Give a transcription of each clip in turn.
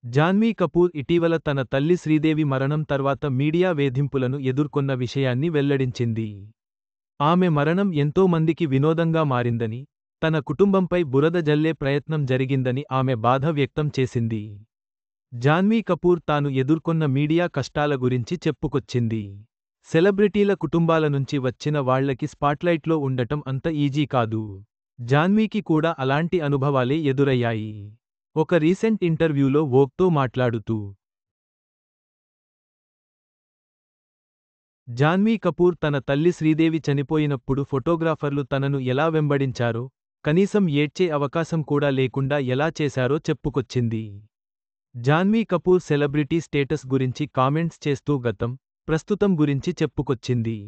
జాన్వీ కపూర్ ఇటీవల తన తల్లి శ్రీదేవి మరణం తర్వాత మీడియా వేధింపులను ఎదుర్కొన్న విషయాన్ని వెల్లడించింది. ఆమె మరణం ఎంతో మందికి వినోదంగా మారిందని, తన కుటుంబంపై బురద జల్లే ప్రయత్నం జరిగిందని ఆమె బాధ వ్యక్తం చేసింది. జాన్వీ కపూర్ తాను ఎదుర్కొన్న మీడియా కష్టాల గురించి చెప్పుకొచ్చింది. సెలబ్రిటీల కుటుంబాల నుంచి వచ్చిన వాళ్లకి స్పాట్లైట్లో ఉండటం అంత ఈజీ కాదు. జాన్వీకి కూడా అలాంటి అనుభవాలే ఎదురయ్యాయి. ఒక రీసెంట్ ఇంటర్వ్యూలో వోగ్తో మాట్లాడుతూ జాన్వీ కపూర్ తన తల్లి శ్రీదేవి చనిపోయినప్పుడు ఫోటోగ్రాఫర్లు తనను ఎలా వెంబడించారో, కనీసం ఏడ్చే అవకాశం కూడా లేకుండా ఎలా చేశారో చెప్పుకొచ్చింది. జాన్వీ కపూర్ సెలబ్రిటీ స్టేటస్ గురించి కామెంట్స్ చేస్తూ గతం, ప్రస్తుతం గురించి చెప్పుకొచ్చింది.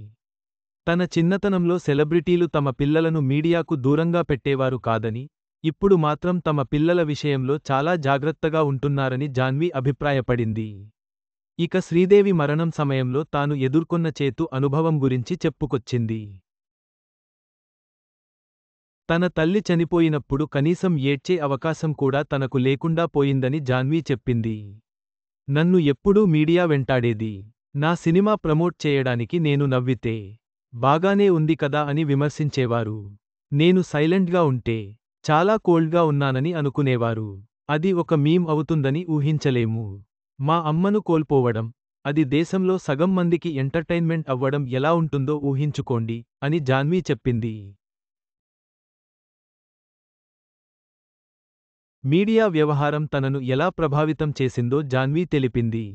తన చిన్నతనంలో సెలబ్రిటీలు తమ పిల్లలను మీడియాకు దూరంగా పెట్టేవారు కాదని, ఇప్పుడు మాత్రం తమ పిల్లల విషయంలో చాలా జాగ్రత్తగా ఉంటున్నారని జాన్వీ అభిప్రాయపడింది. ఇక శ్రీదేవి మరణం సమయంలో తాను ఎదుర్కొన్న చేతు అనుభవం గురించి చెప్పుకొచ్చింది. తన తల్లి చనిపోయినప్పుడు కనీసం ఏడ్చే అవకాశం కూడా తనకు లేకుండా పోయిందని జాన్వీ చెప్పింది. నన్ను ఎప్పుడూ మీడియా వెంటాడేది. నా సినిమా ప్రమోట్ చేయడానికి నేను నవ్వితే బాగానే ఉంది కదా అని విమర్శించేవారు. నేను సైలెంట్గా ఉంటే చాలా కోల్డ్గా ఉన్నానని అనుకునేవారు. అది ఒక మీమ్ అవుతుందని ఊహించలేము. మా అమ్మను కోల్పోవడం, అది దేశంలో సగం మందికి ఎంటర్టైన్మెంట్ అవ్వడం ఎలా ఉంటుందో ఊహించుకోండి అని జాన్వీ చెప్పింది. మీడియా వ్యవహారం తనను ఎలా ప్రభావితం చేసిందో జాన్వీ తెలిపింది.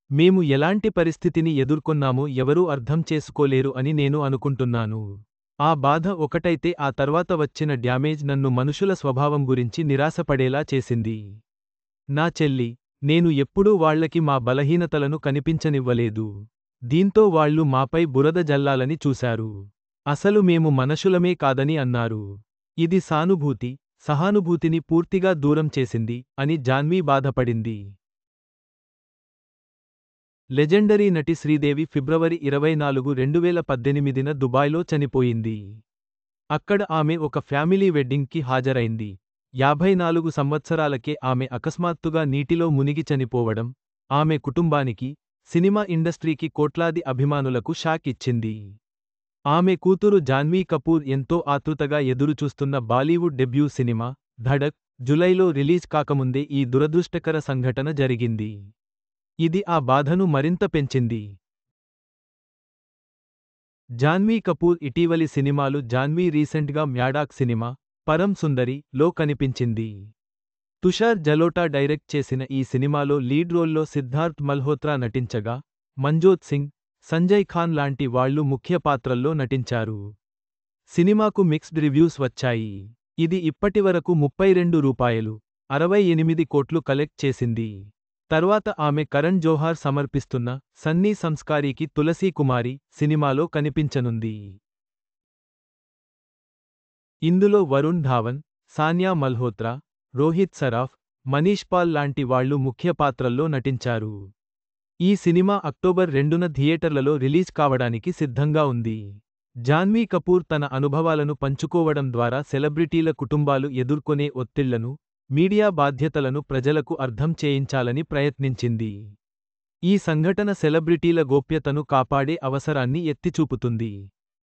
మేము ఎలాంటి పరిస్థితిని ఎదుర్కొన్నామో ఎవరూ అర్థం చేసుకోలేరు అని నేను అనుకుంటున్నాను. ఆ బాధ ఒకటైతే ఆ తర్వాత వచ్చిన డ్యామేజ్ నన్ను మనుషుల స్వభావం గురించి నిరాశపడేలా చేసింది. నా చెల్లి, నేను ఎప్పుడూ వాళ్లకి మా బలహీనతలను కనిపించనివ్వలేదు. దీంతో వాళ్లు మాపై బురద జల్లాలని చూశారు. అసలు మేము మనుషులమే కాదని అన్నారు. ఇది సానుభూతి, సహానుభూతిని పూర్తిగా దూరం చేసింది అని జాన్వీ బాధపడింది. లెజెండరీ నటి శ్రీదేవి ఫిబ్రవరి 24, 2018న దుబాయ్లో చనిపోయింది. అక్కడ ఆమె ఒక ఫ్యామిలీ వెడ్డింగ్కి హాజరైంది. 54 సంవత్సరాలకే ఆమె అకస్మాత్తుగా నీటిలో మునిగి చనిపోవడం, ఆమె కుటుంబానికి, సినిమా ఇండస్ట్రీకి కోట్లాది అభిమానులకు షాక్ ఇచ్చింది. ఆమె కూతురు జాన్వీ కపూర్ ఎంతో ఆతృతగా ఎదురుచూస్తున్న బాలీవుడ్ డెబ్యూ సినిమా ధడక్ జులైలో రిలీజ్ కాకముందే ఈ దురదృష్టకర సంఘటన జరిగింది. ఇది ఆ బాధను మరింత పెంచింది. జాన్వీ కపూర్ ఇటీవలి సినిమాలు జాన్వీ రీసెంట్గా మ్యాడాక్ సినిమా పరం సుందరి లో కనిపించింది. తుషార్ జలోటా డైరెక్ట్ చేసిన ఈ సినిమాలో లీడ్ రోల్లో సిద్ధార్థ్ మల్హోత్రా నటించగా, మంజోత్ సింగ్, సంజయ్ ఖాన్ లాంటి వాళ్లు ముఖ్య పాత్రల్లో నటించారు. సినిమాకు మిక్స్డ్ రివ్యూస్ వచ్చాయి. ఇది ఇప్పటివరకు రూ. 32.68 కోట్లు కలెక్ట్ చేసింది. తర్వాత ఆమె కరణ్ జోహార్ సమర్పిస్తున్న సన్నీ సంస్కారీకి తులసీ కుమారి సినిమాలో కనిపించనుంది. ఇందులో వరుణ్ ధావన్, సాన్యా మల్హోత్రా, రోహిత్ సరాఫ్, మనీష్ పాల్ లాంటి వాళ్లు ముఖ్య పాత్రల్లో నటించారు. ఈ సినిమా అక్టోబర్ 2న థియేటర్లలో రిలీజ్ కావడానికి సిద్ధంగా ఉంది. జాన్వీ కపూర్ తన అనుభవాలను పంచుకోవడం ద్వారా సెలబ్రిటీల కుటుంబాలు ఎదుర్కొనే ఒత్తిళ్లను, మీడియా బాధ్యతలను ప్రజలకు అర్థం చేయించాలని ప్రయత్నించింది. ఈ సంఘటన సెలబ్రిటీల గోప్యతను కాపాడే అవసరాన్ని ఎత్తిచూపుతుంది.